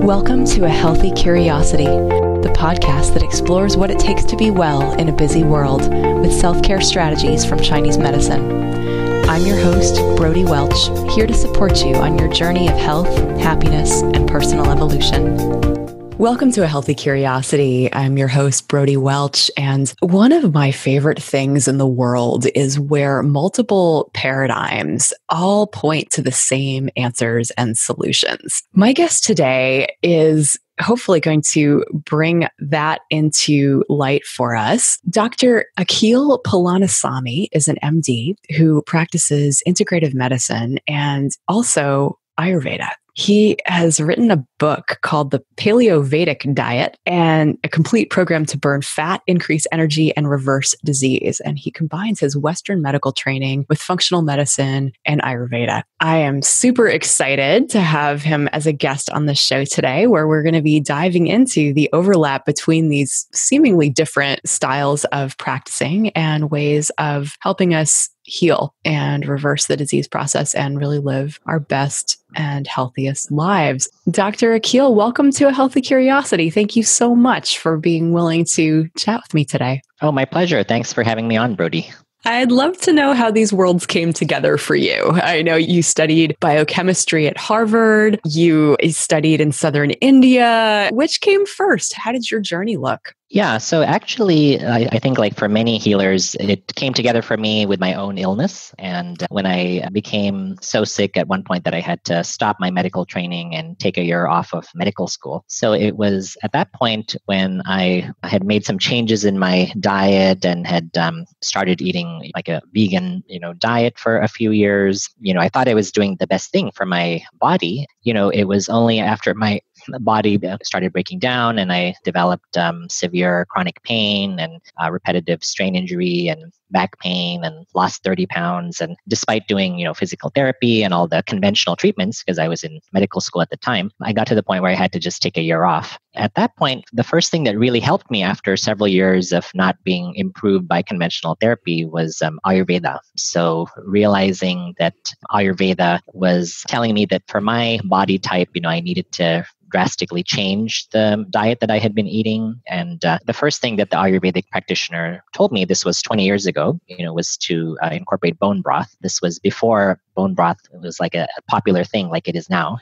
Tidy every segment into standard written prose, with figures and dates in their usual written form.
Welcome to A Healthy Curiosity, the podcast that explores what it takes to be well in a busy world with self-care strategies from Chinese medicine. I'm your host, Brody Welch, here to support you on your journey of health, happiness, and personal evolution. Welcome to A Healthy Curiosity. I'm your host, Brody Welch, and one of my favorite things in the world is where multiple paradigms all point to the same answers and solutions. My guest today is hopefully going to bring that into light for us. Dr. Akil Palanisamy is an MD who practices integrative medicine and also Ayurveda. He has written a book called the Paleovedic Diet and a complete program to burn fat, increase energy, and reverse disease. And he combines his Western medical training with functional medicine and Ayurveda. I am super excited to have him as a guest on the show today, where we're going to be diving into the overlap between these seemingly different styles of practicing and ways of helping us heal and reverse the disease process and really live our best and healthiest lives. Dr. Akil, welcome to A Healthy Curiosity. Thank you so much for being willing to chat with me today. Oh, my pleasure. Thanks for having me on, Brody. I'd love to know how these worlds came together for you. I know you studied biochemistry at Harvard. You studied in southern India. Which came first? How did your journey look? Yeah, so actually, I think like for many healers, it came together for me with my own illness. And when I became so sick at one point that I had to stop my medical training and take a year off of medical school. So it was at that point when I had made some changes in my diet and had started eating like a vegan, diet for a few years. I thought I was doing the best thing for my body. It was only after my body started breaking down and I developed severe chronic pain and repetitive strain injury and back pain and lost 30 pounds. And despite doing, physical therapy and all the conventional treatments, because I was in medical school at the time, I got to the point where I had to just take a year off. At that point, the first thing that really helped me after several years of not being improved by conventional therapy was Ayurveda. So realizing that Ayurveda was telling me that for my body type, I needed to drastically change the diet that I had been eating. And the first thing that the Ayurvedic practitioner told me, this was 20 years ago, was to incorporate bone broth. This was before bone broth was like a popular thing like it is now.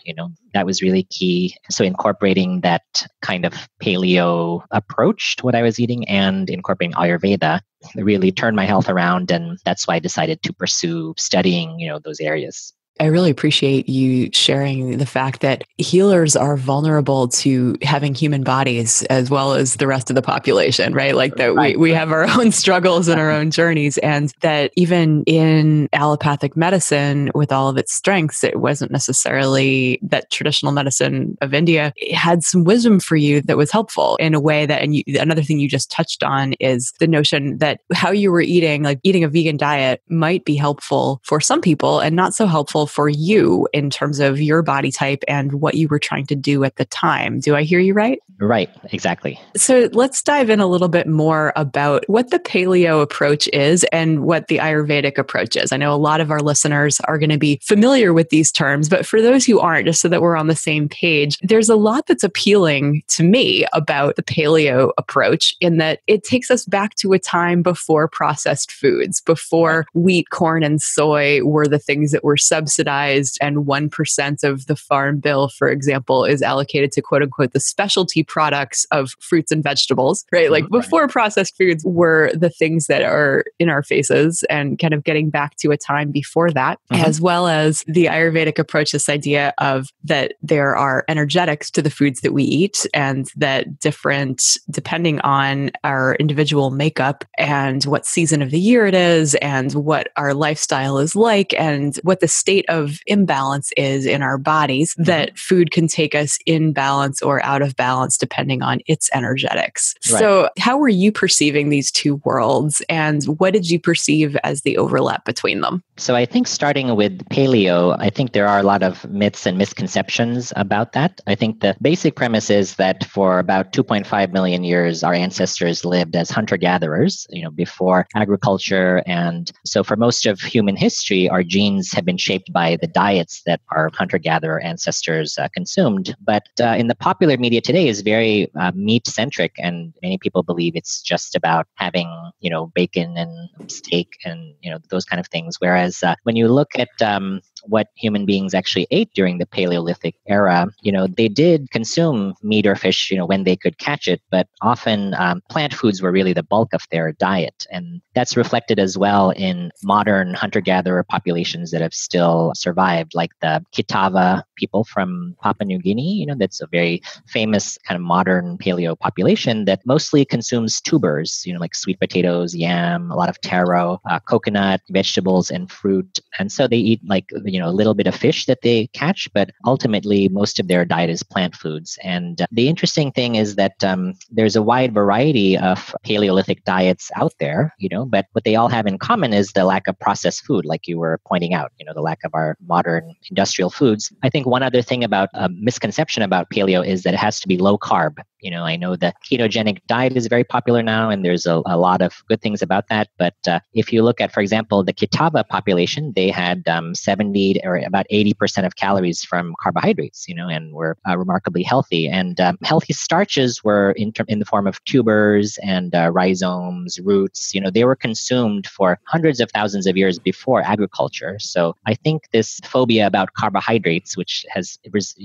That was really key. So incorporating that kind of paleo approach to what I was eating and incorporating Ayurveda really turned my health around. And that's why I decided to pursue studying, those areas. I really appreciate you sharing the fact that healers are vulnerable to having human bodies as well as the rest of the population, right? Like that we have our own struggles and our own journeys, and that even in allopathic medicine with all of its strengths, it wasn't necessarily that traditional medicine of India had some wisdom for you that was helpful in a way that, and another thing you just touched on is the notion that how you were eating, like eating a vegan diet might be helpful for some people and not so helpful for you in terms of your body type and what you were trying to do at the time. Do I hear you right? Right, exactly. So let's dive in a little bit more about what the paleo approach is and what the Ayurvedic approach is. I know a lot of our listeners are going to be familiar with these terms, but for those who aren't, just so that we're on the same page, there's a lot that's appealing to me about the paleo approach in that it takes us back to a time before processed foods, before wheat, corn, and soy were the things that were subsidized, and 1% of the farm bill, for example, is allocated to quote unquote the specialty products of fruits and vegetables, right? Like before processed foods were the things that are in our faces, and kind of getting back to a time before that, as well as the Ayurvedic approach, this idea of that there are energetics to the foods that we eat, and that different, depending on our individual makeup and what season of the year it is, and what our lifestyle is like, and what the state of imbalance is in our bodies, that food can take us in balance or out of balance depending on its energetics. Right. So how were you perceiving these two worlds, and what did you perceive as the overlap between them? So I think starting with paleo, I think there are a lot of myths and misconceptions about that. I think the basic premise is that for about 2.5 million years, our ancestors lived as hunter-gatherers, before agriculture. And so for most of human history, our genes have been shaped by the diets that our hunter-gatherer ancestors consumed. But in the popular media today is very meat-centric, and many people believe it's just about having, bacon and steak and, those kind of things. Whereas when you look at what human beings actually ate during the Paleolithic era, they did consume meat or fish, when they could catch it, but often plant foods were really the bulk of their diet. And that's reflected as well in modern hunter-gatherer populations that have still survived, like the Kitava people from Papua New Guinea. That's a very famous kind of modern paleo population that mostly consumes tubers, like sweet potatoes, yam, a lot of taro, coconut, vegetables, and fruit. And so they eat a little bit of fish that they catch, but ultimately most of their diet is plant foods. And the interesting thing is that there's a wide variety of Paleolithic diets out there, but what they all have in common is the lack of processed food, like you were pointing out, the lack of our modern industrial foods. I think one other thing about a misconception about paleo is that it has to be low carb. I know the ketogenic diet is very popular now, and there's a lot of good things about that. But if you look at, for example, the Kitava population, they had 70 or about 80% of calories from carbohydrates, and were remarkably healthy. And healthy starches were in the form of tubers and rhizomes, roots. They were consumed for hundreds of thousands of years before agriculture. So I think this phobia about carbohydrates, which has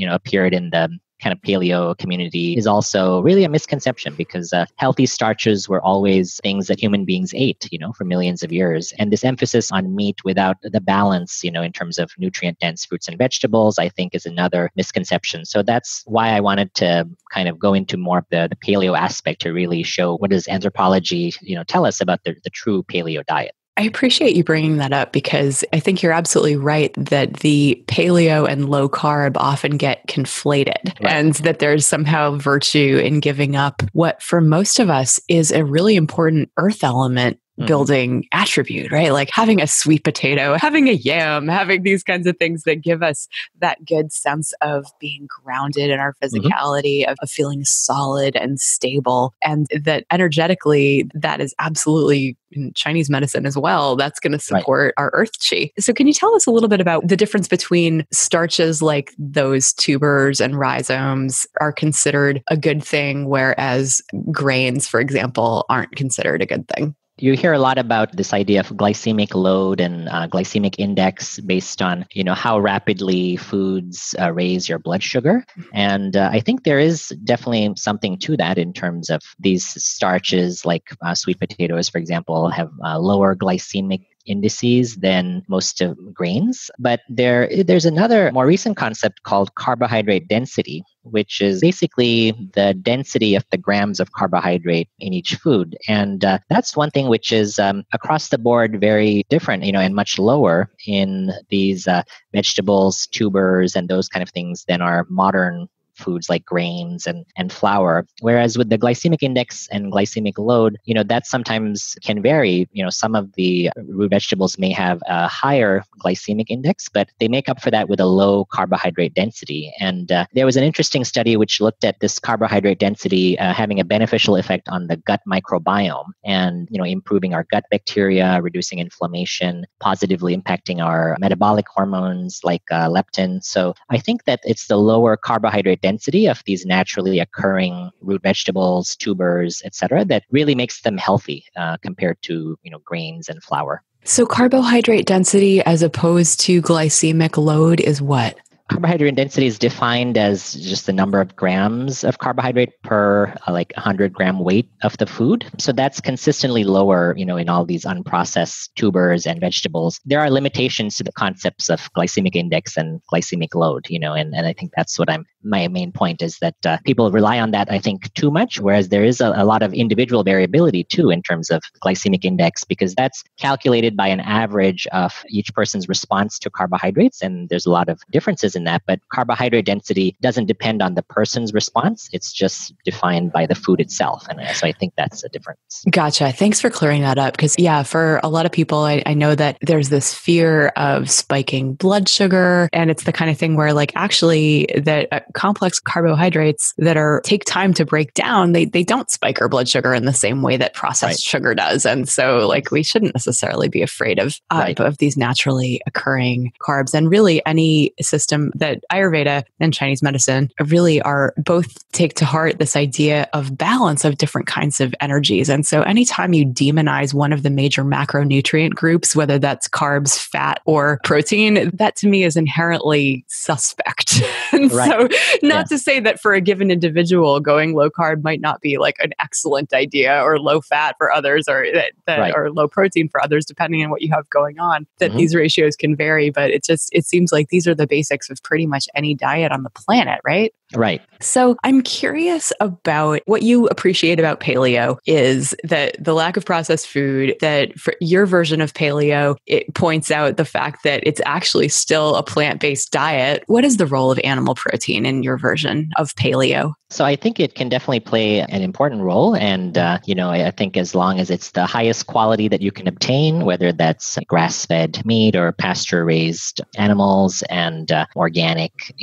appeared in the kind of paleo community, is also really a misconception, because healthy starches were always things that human beings ate, for millions of years. And this emphasis on meat without the balance, in terms of nutrient-dense fruits and vegetables, I think is another misconception. So that's why I wanted to kind of go into more of the paleo aspect to really show what does anthropology, tell us about the true paleo diet. I appreciate you bringing that up, because I think you're absolutely right that the paleo and low carb often get conflated, right, and that there's somehow virtue in giving up what for most of us is a really important earth element building attribute, right? Like having a sweet potato, having a yam, having these kinds of things that give us that good sense of being grounded in our physicality, of feeling solid and stable. And that energetically, that is absolutely in Chinese medicine as well. That's going to support our earth chi. So can you tell us a little bit about the difference between starches like those tubers and rhizomes are considered a good thing, whereas grains, for example, aren't considered a good thing? You hear a lot about this idea of glycemic load and glycemic index based on, how rapidly foods raise your blood sugar. And I think there is definitely something to that in terms of these starches, like sweet potatoes, for example, have lower glycemic indices than most of grains. But there's another more recent concept called carbohydrate density, which is basically the density of the grams of carbohydrate in each food. And that's one thing which is across the board very different, and much lower in these vegetables, tubers, and those kind of things than our modern foods like grains and flour. Whereas with the glycemic index and glycemic load, that sometimes can vary. Some of the root vegetables may have a higher glycemic index, but they make up for that with a low carbohydrate density. And there was an interesting study which looked at this carbohydrate density having a beneficial effect on the gut microbiome and, improving our gut bacteria, reducing inflammation, positively impacting our metabolic hormones like leptin. So I think that it's the lower carbohydrate density of these naturally occurring root vegetables, tubers, etc., that really makes them healthy compared to grains and flour. So carbohydrate density as opposed to glycemic load is what? Carbohydrate density is defined as just the number of grams of carbohydrate per 100 gram weight of the food. So that's consistently lower, in all these unprocessed tubers and vegetables. There are limitations to the concepts of glycemic index and glycemic load, and I think that's what my main point is that people rely on that, I think, too much, whereas there is a lot of individual variability too in terms of glycemic index, because that's calculated by an average of each person's response to carbohydrates. And there's a lot of differences in that, but carbohydrate density doesn't depend on the person's response. It's just defined by the food itself. And so I think that's a difference. Gotcha. Thanks for clearing that up. Because yeah, for a lot of people, I know that there's this fear of spiking blood sugar. And it's the kind of thing where like actually that complex carbohydrates that take time to break down, they don't spike our blood sugar in the same way that processed sugar does. And so like we shouldn't necessarily be afraid of these naturally occurring carbs. And really any system that Ayurveda and Chinese medicine really are both take to heart this idea of balance of different kinds of energies. And so anytime you demonize one of the major macronutrient groups, whether that's carbs, fat, or protein, that to me is inherently suspect. And so not to say that for a given individual, going low carb might not be like an excellent idea, or low fat for others, or or low protein for others, depending on what you have going on, that these ratios can vary. But it seems like these are the basics of pretty much any diet on the planet, right? Right. So I'm curious about what you appreciate about paleo is that the lack of processed food, that for your version of paleo, it points out the fact that it's actually still a plant-based diet. What is the role of animal protein in your version of paleo? So I think it can definitely play an important role. And, I think as long as it's the highest quality that you can obtain, whether that's grass-fed meat or pasture-raised animals and organic,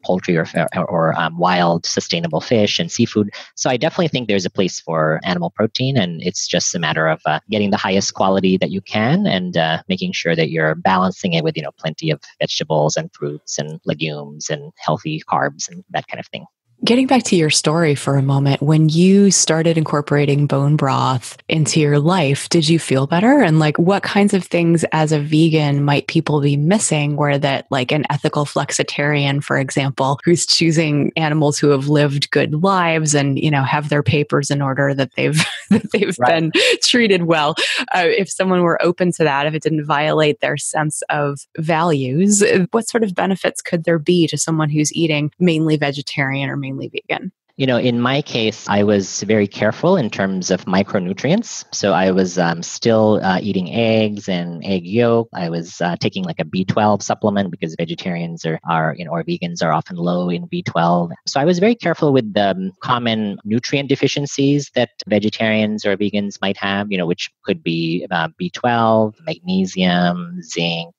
poultry or wild sustainable fish and seafood. So I definitely think there's a place for animal protein, and it's just a matter of getting the highest quality that you can and making sure that you're balancing it with, plenty of vegetables and fruits and legumes and healthy carbs and that kind of thing. Getting back to your story for a moment, when you started incorporating bone broth into your life, did you feel better? And like, what kinds of things as a vegan might people be missing where that like an ethical flexitarian, for example, who's choosing animals who have lived good lives and, have their papers in order that they've been treated well. If someone were open to that, if it didn't violate their sense of values, what sort of benefits could there be to someone who's eating mainly vegetarian or mainly vegan? In my case, I was very careful in terms of micronutrients. So I was still eating eggs and egg yolk. I was taking like a B12 supplement because vegetarians or vegans are often low in B12. So I was very careful with the common nutrient deficiencies that vegetarians or vegans might have, which could be B12, magnesium, zinc,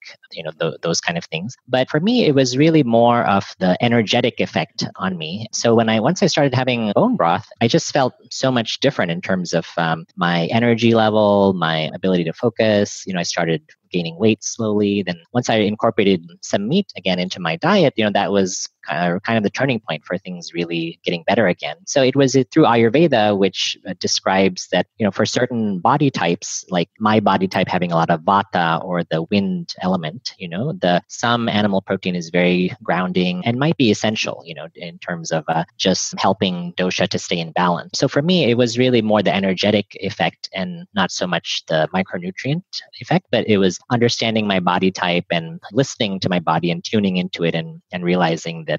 those kind of things. But for me, it was really more of the energetic effect on me. So once I started having bone broth, I just felt so much different in terms of my energy level, my ability to focus. I started gaining weight slowly. Then once I incorporated some meat again into my diet, that was kind of the turning point for things really getting better again. So it was through Ayurveda, which describes that, for certain body types, like my body type having a lot of vata or the wind element, some animal protein is very grounding and might be essential, in terms of just helping dosha to stay in balance. So for me, it was really more the energetic effect and not so much the micronutrient effect, but it was understanding my body type and listening to my body and tuning into it and realizing that,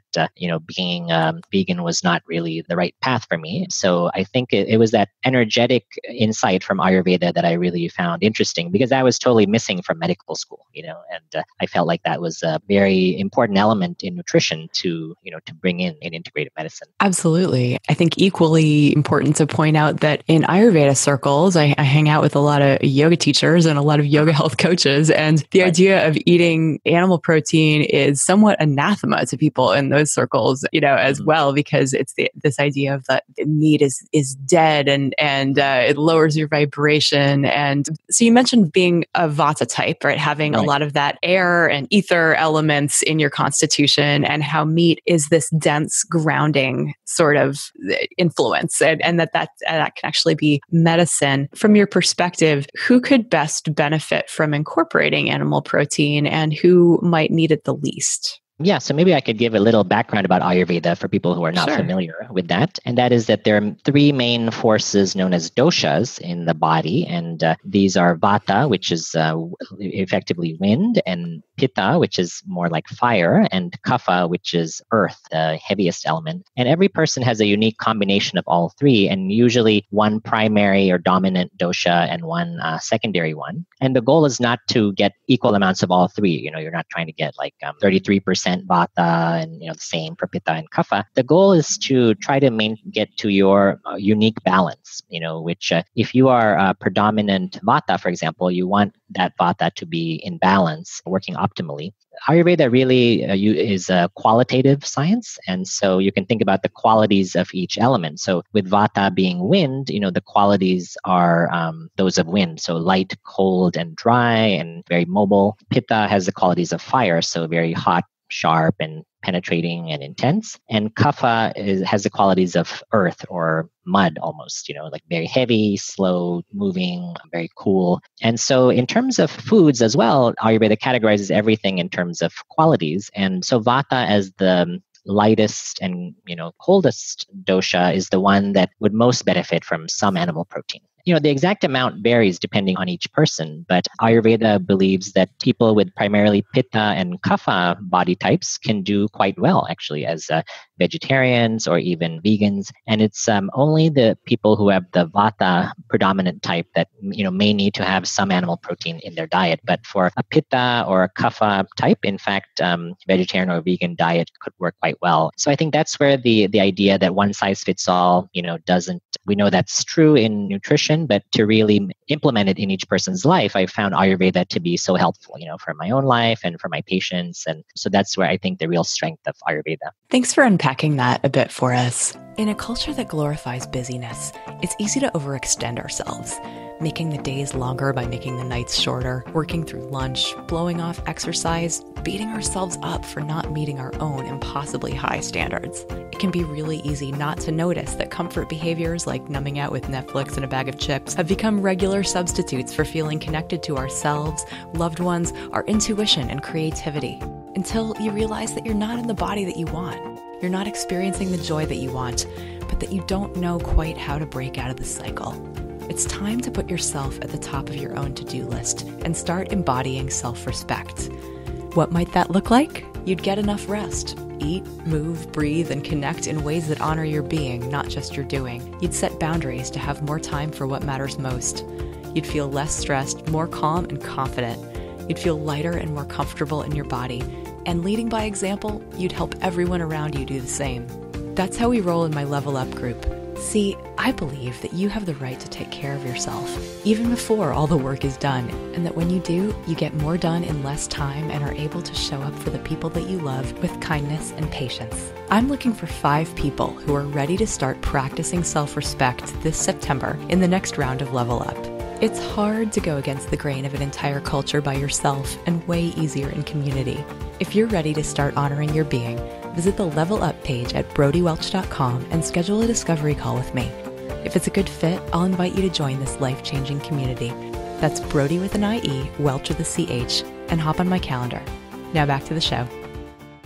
being vegan was not really the right path for me. So I think it was that energetic insight from Ayurveda that I really found interesting because I was totally missing from medical school, and I felt like that was a very important element in nutrition to bring in integrative medicine. Absolutely. I think equally important to point out that in Ayurveda circles, I hang out with a lot of yoga teachers and a lot of yoga health coaches. And the idea of eating animal protein is somewhat anathema to people in those circles, as well, because it's this idea of that meat is dead and it lowers your vibration. And so you mentioned being a vata type, right? Having a lot of that air and ether elements in your constitution, and how meat is this dense grounding sort of influence, and that can actually be medicine. From your perspective, who could best benefit from incorporating animal protein and who might need it the least? Yeah, so maybe I could give a little background about Ayurveda for people who are not familiar with that. And that is that there are three main forces known as doshas in the body. And these are vata, which is effectively wind, and pitta, which is more like fire, and kapha, which is earth, the heaviest element. And every person has a unique combination of all three, and usually one primary or dominant dosha and one secondary one. And the goal is not to get equal amounts of all three. You're not trying to get like 33% 90% vata and the same for pitta and kapha. The goal is to try to get to your unique balance, which if you are predominant vata, for example, you want that vata to be in balance, working optimally. Ayurveda really is a qualitative science. And so you can think about the qualities of each element. So with vata being wind, the qualities are those of wind. So light, cold, and dry, and very mobile. Pitta has the qualities of fire. So very hot, sharp, and penetrating and intense. And kapha has the qualities of earth or mud almost, like very heavy, slow moving, very cool. And so in terms of foods as well, Ayurveda categorizes everything in terms of qualities. And so vata as the lightest and coldest dosha is the one that would most benefit from some animal protein. The exact amount varies depending on each person, but Ayurveda believes that people with primarily pitta and kapha body types can do quite well, actually, as vegetarians or even vegans. And it's only the people who have the vata predominant type that may need to have some animal protein in their diet. But for a pitta or a kapha type, in fact, vegetarian or vegan diet could work quite well. So I think that's where the idea that one size fits all, doesn't. We know that's true in nutrition, but to really implement it in each person's life, I found Ayurveda to be so helpful, for my own life and for my patients. And so that's where I think the real strength of Ayurveda. Thanks for unpacking that a bit for us. In a culture that glorifies busyness, it's easy to overextend ourselves, making the days longer by making the nights shorter, working through lunch, blowing off exercise, beating ourselves up for not meeting our own impossibly high standards. It can be really easy not to notice that comfort behaviors like numbing out with Netflix and a bag of chips have become regular substitutes for feeling connected to ourselves, loved ones, our intuition, and creativity. Until you realize that you're not in the body that you want. You're not experiencing the joy that you want, but that you don't know quite how to break out of the cycle. It's time to put yourself at the top of your own to-do list and start embodying self-respect. What might that look like? You'd get enough rest. Eat, move, breathe, and connect in ways that honor your being, not just your doing. You'd set boundaries to have more time for what matters most. You'd feel less stressed, more calm and confident. You'd feel lighter and more comfortable in your body. And leading by example, you'd help everyone around you do the same. That's how we roll in my Level Up group. See, I believe that you have the right to take care of yourself, even before all the work is done, and that when you do, you get more done in less time and are able to show up for the people that you love with kindness and patience. I'm looking for 5 people who are ready to start practicing self-respect this September in the next round of Level Up. It's hard to go against the grain of an entire culture by yourself and way easier in community. If you're ready to start honoring your being, visit the Level Up page at brodywelch.com and schedule a discovery call with me. If it's a good fit, I'll invite you to join this life-changing community. That's Brody with an I-E, Welch with a C-H, and hop on my calendar. Now back to the show.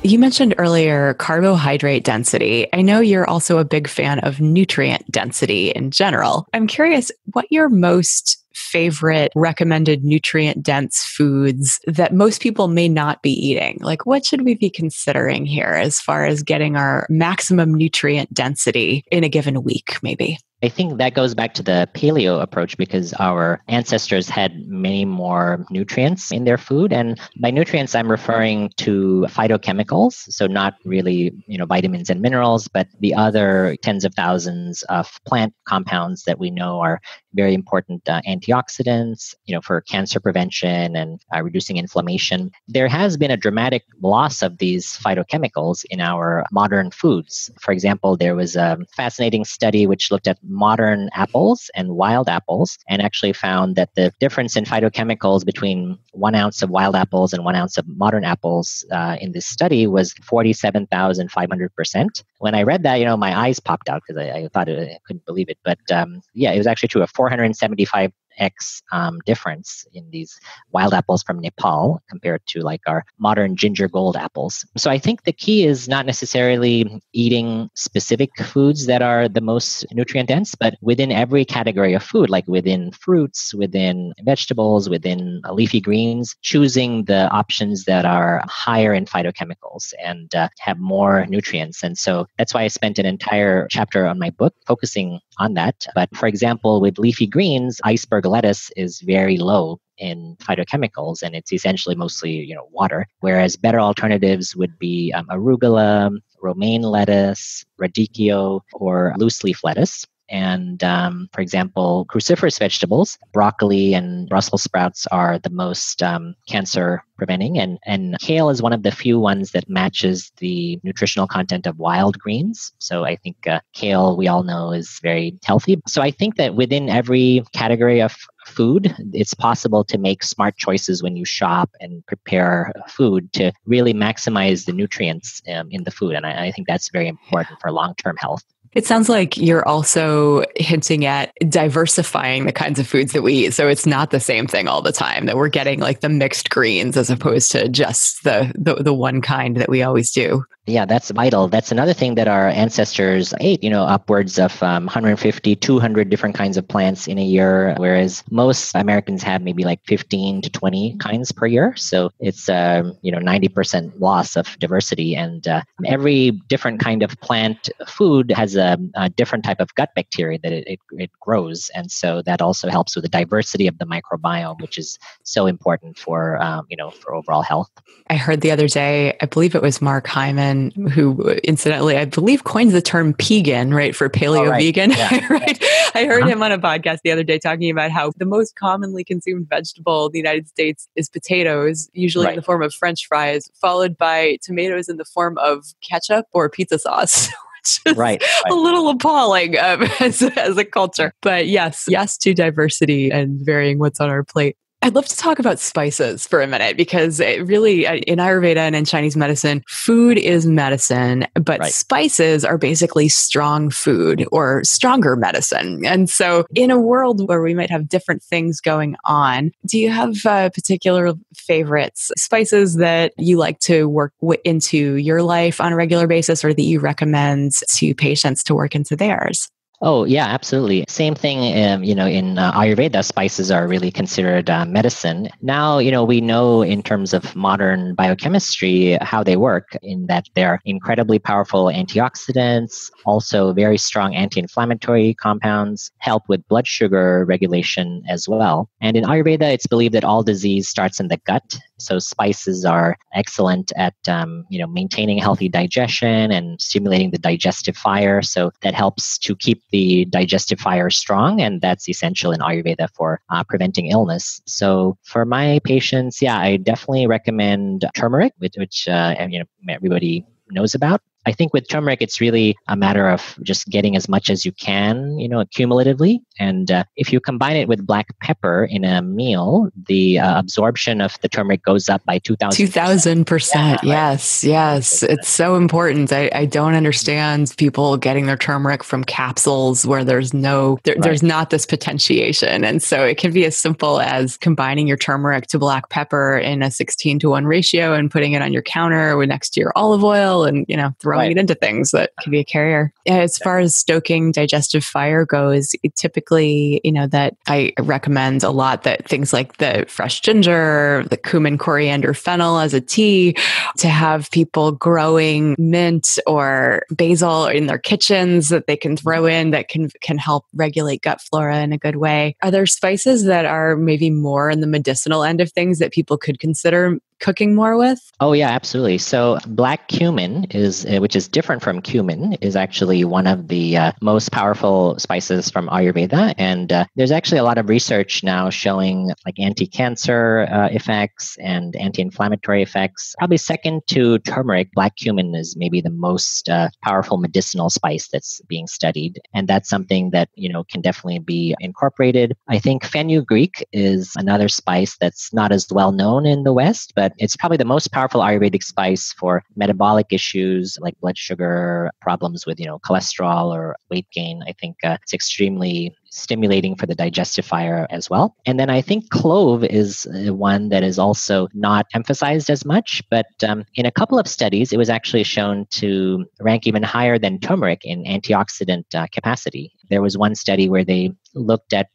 You mentioned earlier carbohydrate density. I know you're also a big fan of nutrient density in general. I'm curious what your most favorite recommended nutrient dense foods that most people may not be eating. Like, what should we be considering here as far as getting our maximum nutrient density in a given week, maybe? I think that goes back to the paleo approach because our ancestors had many more nutrients in their food. And by nutrients, I'm referring to phytochemicals. So not really, vitamins and minerals, but the other tens of thousands of plant compounds that we know are very important antioxidants, for cancer prevention and reducing inflammation. There has been a dramatic loss of these phytochemicals in our modern foods. For example, there was a fascinating study which looked at modern apples and wild apples and actually found that the difference in phytochemicals between 1 ounce of wild apples and 1 ounce of modern apples in this study was 47,500%. When I read that, my eyes popped out because I thought I couldn't believe it. But it was actually true, a 475x difference in these wild apples from Nepal compared to like our modern ginger gold apples. So I think the key is not necessarily eating specific foods that are the most nutrient dense, but within every category of food, like within fruits, within vegetables, within leafy greens, choosing the options that are higher in phytochemicals and have more nutrients. And so that's why I spent an entire chapter on my book focusing on that. But for example, with leafy greens, iceberg Hamburg lettuce is very low in phytochemicals, and it's essentially mostly water. Whereas better alternatives would be arugula, romaine lettuce, radicchio, or loose leaf lettuce. And for example, cruciferous vegetables, broccoli and Brussels sprouts are the most cancer preventing. And kale is one of the few ones that matches the nutritional content of wild greens. So I think kale, we all know, is very healthy. So I think that within every category of food, it's possible to make smart choices when you shop and prepare food to really maximize the nutrients in the food. And I think that's very important for long-term health. It sounds like you're also hinting at diversifying the kinds of foods that we eat. So it's not the same thing all the time, that we're getting like the mixed greens as opposed to just the one kind that we always do. Yeah, that's vital. That's another thing that our ancestors ate, upwards of 150, 200 different kinds of plants in a year, whereas most Americans have maybe like 15 to 20 kinds per year. So it's, 90% loss of diversity. And every different kind of plant food has a different type of gut bacteria that it grows. And so that also helps with the diversity of the microbiome, which is so important for overall health. I heard the other day, I believe it was Mark Hyman, who incidentally, I believe coined the term pegan, right, for paleo-vegan. Oh, right. Yeah. Right? I heard him on a podcast the other day talking about how the most commonly consumed vegetable in the United States is potatoes, usually in the form of French fries, followed by tomatoes in the form of ketchup or pizza sauce. Which is a little appalling as a culture. But yes to diversity and varying what's on our plate. I'd love to talk about spices for a minute, because it really, in Ayurveda and in Chinese medicine, food is medicine, but spices are basically strong food or stronger medicine. And so in a world where we might have different things going on, do you have particular favorites, spices that you like to work into your life on a regular basis, or that you recommend to patients to work into theirs? Oh, yeah, absolutely. Same thing, in Ayurveda, spices are really considered medicine. Now, we know in terms of modern biochemistry how they work, in that they're incredibly powerful antioxidants, also very strong anti-inflammatory compounds, help with blood sugar regulation as well. And in Ayurveda, it's believed that all disease starts in the gut. So spices are excellent at, maintaining healthy digestion and stimulating the digestive fire. So that helps to keep the digestive fire strong, and that's essential in Ayurveda for preventing illness. So for my patients, I definitely recommend turmeric, which everybody knows about. I think with turmeric, it's really a matter of just getting as much as you can, cumulatively. And if you combine it with black pepper in a meal, the absorption of the turmeric goes up by 2,000%. 2,000%. Yes. It's so important. I don't understand people getting their turmeric from capsules where there's there's not this potentiation. And so it can be as simple as combining your turmeric to black pepper in a 16:1 ratio and putting it on your counter next to your olive oil and, throwing it into things that can be a carrier. As far as stoking digestive fire goes, typically, that I recommend a lot that things like the fresh ginger, the cumin, coriander, fennel as a tea, to have people growing mint or basil in their kitchens that they can throw in that can help regulate gut flora in a good way. Are there spices that are maybe more in the medicinal end of things that people could consider cooking more with? Oh, yeah, absolutely. So black cumin which is different from cumin, is actually one of the most powerful spices from Ayurveda. And there's actually a lot of research now showing like anti-cancer effects and anti-inflammatory effects. Probably second to turmeric, black cumin is maybe the most powerful medicinal spice that's being studied. And that's something that, can definitely be incorporated. I think fenugreek is another spice that's not as well known in the West, but it's probably the most powerful Ayurvedic spice for metabolic issues like blood sugar problems with, cholesterol or weight gain. I think it's extremely stimulating for the digestive fire as well. And then I think clove is one that is also not emphasized as much, but in a couple of studies, it was actually shown to rank even higher than turmeric in antioxidant capacity. There was one study where they looked at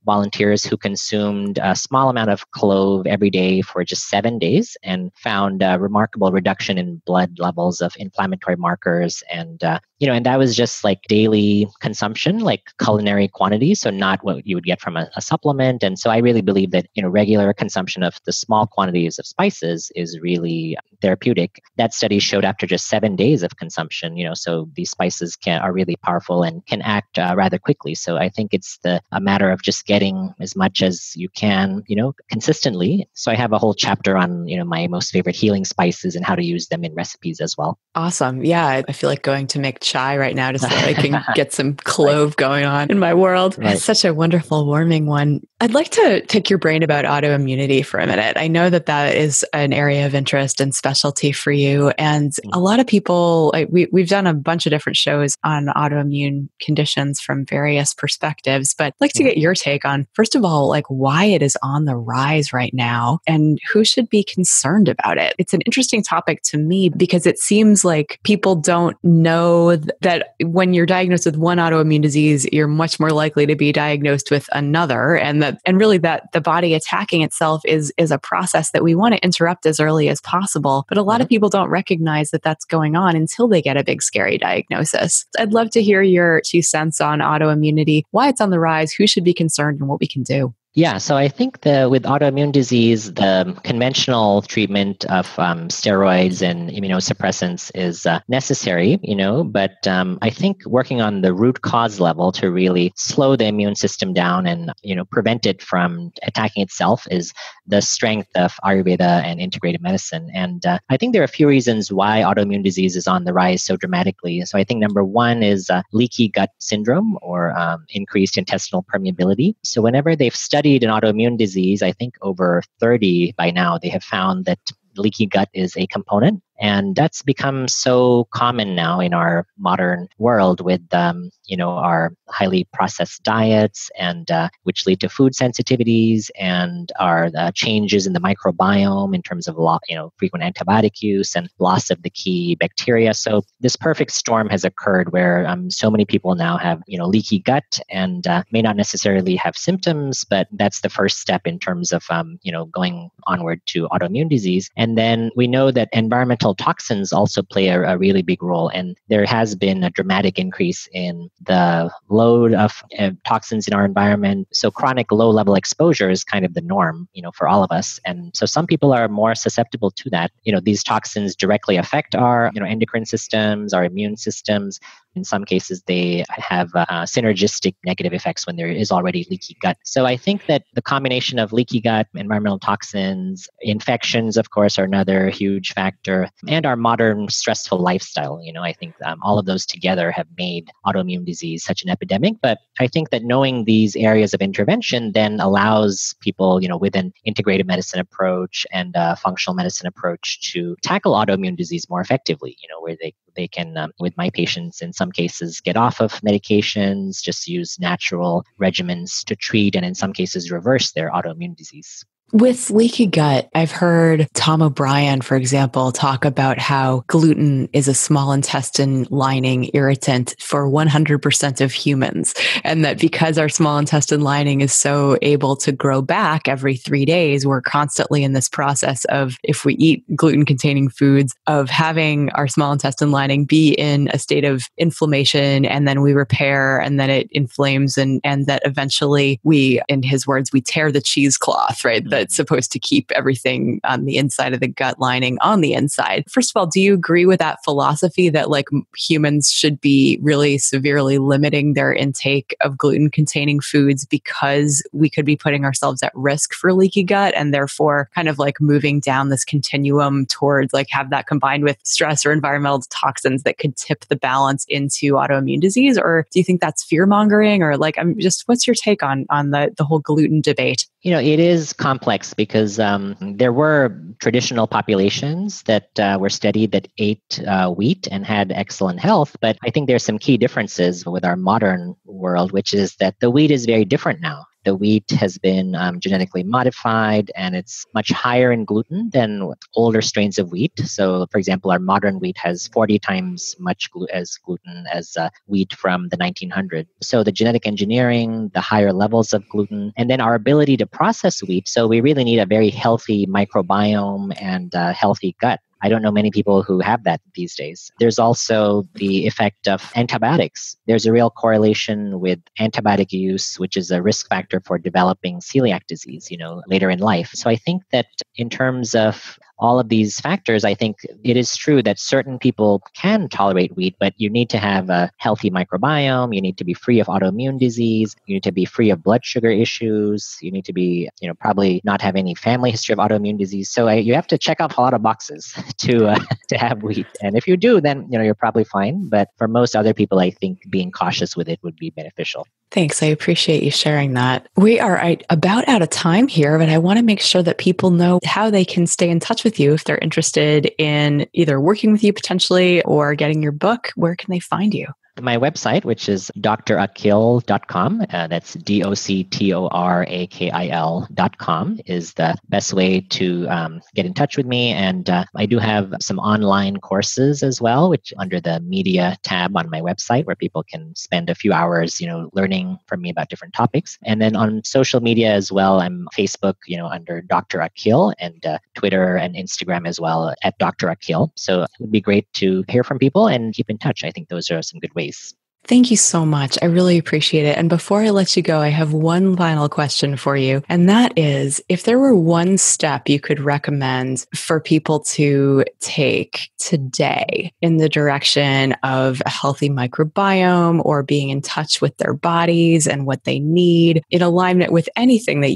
volunteers who consumed a small amount of clove every day for just 7 days and found a remarkable reduction in blood levels of inflammatory markers. And, and that was just like daily consumption, like culinary quantities. So not what you would get from a supplement. And so I really believe that, regular consumption of the small quantities of spices is really therapeutic. That study showed after just 7 days of consumption, so these spices are really powerful and can act rather quickly. So I think it's a matter of just getting as much as you can, consistently. So I have a whole chapter on, my most favorite healing spices and how to use them in recipes as well. Awesome. Yeah, I feel like going to make chai right now just so that I can get some clove going on in my world. Right. It's such a wonderful, warming one. I'd like to pick your brain about autoimmunity for a minute. I know that is an area of interest and specialty for you. And a lot of people, we've done a bunch of different shows on autoimmune conditions from various perspectives, but I'd like to get your take on, first of all, like why it is on the rise right now and who should be concerned about it. It's an interesting topic to me because it seems like people don't know that when you're diagnosed with one autoimmune disease, you're much more likely to be diagnosed with another. And really that the body attacking itself is a process that we want to interrupt as early as possible. But a lot of people don't recognize that that's going on until they get a big, scary diagnosis. I'd love to hear your 2 cents on autoimmunity, why it's on the rise, who should be concerned, and what we can do. Yeah, so I think with autoimmune disease, the conventional treatment of steroids and immunosuppressants is necessary, but I think working on the root cause level to really slow the immune system down and, prevent it from attacking itself is the strength of Ayurveda and integrative medicine. And I think there are a few reasons why autoimmune disease is on the rise so dramatically. So I think number one is leaky gut syndrome or increased intestinal permeability. So whenever they've studied an autoimmune disease, I think over 30 by now, they have found that leaky gut is a component. And that's become so common now in our modern world with, our highly processed diets and which lead to food sensitivities and our changes in the microbiome in terms of, frequent antibiotic use and loss of the key bacteria. So this perfect storm has occurred where so many people now have, leaky gut and may not necessarily have symptoms, but that's the first step in terms of, going onward to autoimmune disease. And then we know that environmental toxins also play a really big role. And there has been a dramatic increase in the load of toxins in our environment. So chronic low-level exposure is kind of the norm, for all of us. And so some people are more susceptible to that. These toxins directly affect our, endocrine systems, our immune systems. In some cases, they have synergistic negative effects when there is already leaky gut. So I think that the combination of leaky gut, environmental toxins, infections, of course, are another huge factor, and our modern stressful lifestyle. I think all of those together have made autoimmune disease such an epidemic. But I think that knowing these areas of intervention then allows people, with an integrative medicine approach and a functional medicine approach to tackle autoimmune disease more effectively, where they can, with my patients, in some cases, get off of medications, just use natural regimens to treat, and in some cases, reverse their autoimmune disease. With leaky gut, I've heard Tom O'Brien, for example, talk about how gluten is a small intestine lining irritant for 100% of humans. And that because our small intestine lining is so able to grow back every 3 days, we're constantly in this process of, if we eat gluten-containing foods, of having our small intestine lining be in a state of inflammation, and then we repair, and then it inflames, and that eventually we, in his words, we tear the cheesecloth, right? That's supposed to keep everything on the inside of the gut lining on the inside. First of all, do you agree with that philosophy that humans should be really severely limiting their intake of gluten-containing foods because we could be putting ourselves at risk for leaky gut, and therefore kind of moving down this continuum towards have that combined with stress or environmental toxins that could tip the balance into autoimmune disease? Or do you think that's fear-mongering? Or what's your take on the whole gluten debate? It is complex because there were traditional populations that were studied that ate wheat and had excellent health. But I think there's some key differences with our modern world, which is that the wheat is very different now the wheat has been genetically modified, and it's much higher in gluten than older strains of wheat. So, for example, our modern wheat has 40 times much gluten as wheat from the 1900s. So the genetic engineering, the higher levels of gluten, and then our ability to process wheat. So we really need a very healthy microbiome and healthy gut. I don't know many people who have that these days. There's also the effect of antibiotics. There's a real correlation with antibiotic use, which is a risk factor for developing celiac disease, later in life. So I think that in terms of all of these factors, I think it is true that certain people can tolerate wheat, but you need to have a healthy microbiome. You need to be free of autoimmune disease. You need to be free of blood sugar issues. You need to be, probably not have any family history of autoimmune disease. So you have to check off a lot of boxes to have wheat. And if you do, then, you're probably fine. But for most other people, I think being cautious with it would be beneficial. Thanks. I appreciate you sharing that. We are about out of time here, but I want to make sure that people know how they can stay in touch with you if they're interested in either working with you potentially or getting your book. Where can they find you? My website, which is drakil.com, that's DOCTORAKIL.com, is the best way to get in touch with me. And I do have some online courses as well, which under the media tab on my website, where people can spend a few hours, learning from me about different topics. And then on social media as well, I'm Facebook, under Dr. Akil, and Twitter and Instagram as well at Dr. Akil. So it would be great to hear from people and keep in touch. I think those are some good ways. Thank you so much. I really appreciate it. And before I let you go, I have one final question for you. And that is, if there were one step you could recommend for people to take today in the direction of a healthy microbiome or being in touch with their bodies and what they need in alignment with anything that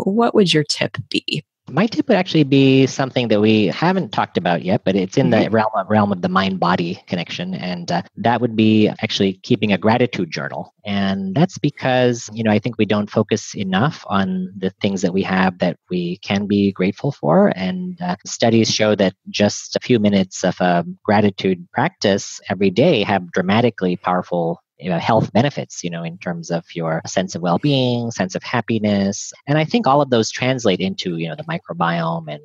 what would your tip be? My tip would actually be something that we haven't talked about yet, but it's in the realm of the mind-body connection. And that would be actually keeping a gratitude journal. And that's because, I think we don't focus enough on the things that we have that we can be grateful for. And studies show that just a few minutes of a gratitude practice every day have dramatically powerful health benefits, in terms of your sense of well-being, sense of happiness. And I think all of those translate into, the microbiome and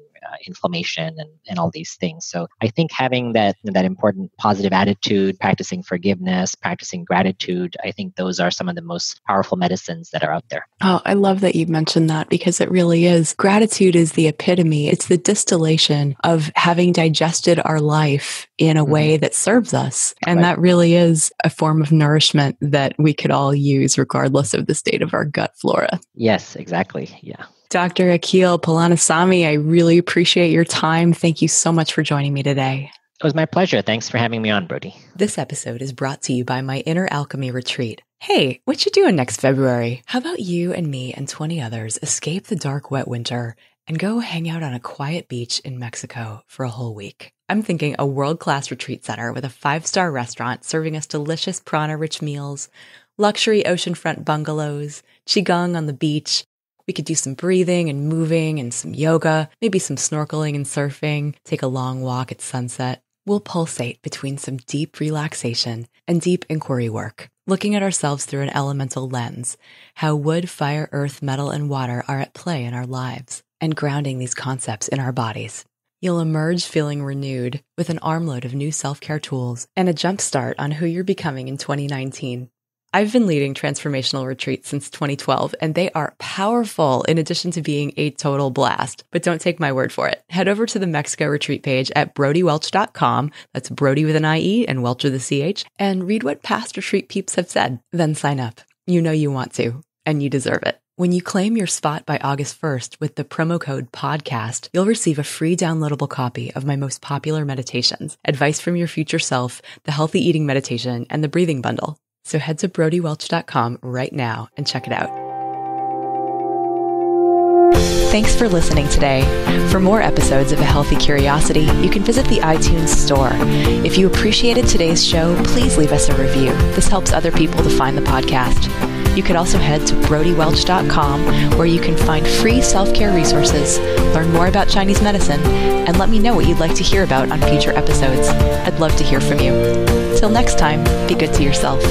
inflammation and all these things. So I think having that important positive attitude, practicing forgiveness, practicing gratitude, I think those are some of the most powerful medicines that are out there. Oh, I love that you mentioned that, because it really is. Gratitude is the epitome. It's the distillation of having digested our life in a way that serves us. And that really is a form of nourishment that we could all use regardless of the state of our gut flora. Yes, exactly. Yeah. Dr. Akil Palanisamy, I really appreciate your time. Thank you so much for joining me today. It was my pleasure. Thanks for having me on, Brody. This episode is brought to you by my Inner Alchemy Retreat. Hey, what you doing next February? How about you and me and 20 others escape the dark, wet winter and go hang out on a quiet beach in Mexico for a whole week? I'm thinking a world-class retreat center with a 5-star restaurant serving us delicious prana-rich meals, luxury oceanfront bungalows, qigong on the beach. We could do some breathing and moving and some yoga, maybe some snorkeling and surfing, take a long walk at sunset. We'll pulsate between some deep relaxation and deep inquiry work, looking at ourselves through an elemental lens, how wood, fire, earth, metal, and water are at play in our lives, and grounding these concepts in our bodies. You'll emerge feeling renewed with an armload of new self-care tools and a jumpstart on who you're becoming in 2019. I've been leading transformational retreats since 2012, and they are powerful in addition to being a total blast. But don't take my word for it. Head over to the Mexico retreat page at brodywelch.com. That's Brody with an IE and Welch with a CH, and read what past retreat peeps have said. Then sign up. You know you want to, and you deserve it. When you claim your spot by August 1st with the promo code PODCAST, you'll receive a free downloadable copy of my most popular meditations, Advice from Your Future Self, the Healthy Eating Meditation, and the Breathing Bundle. So head to brodywelch.com right now and check it out. Thanks for listening today. For more episodes of A Healthy Curiosity, you can visit the iTunes store. If you appreciated today's show, please leave us a review. This helps other people to find the podcast. You could also head to brodywelch.com, where you can find free self-care resources, learn more about Chinese medicine, and let me know what you'd like to hear about on future episodes. I'd love to hear from you. Till next time, be good to yourself.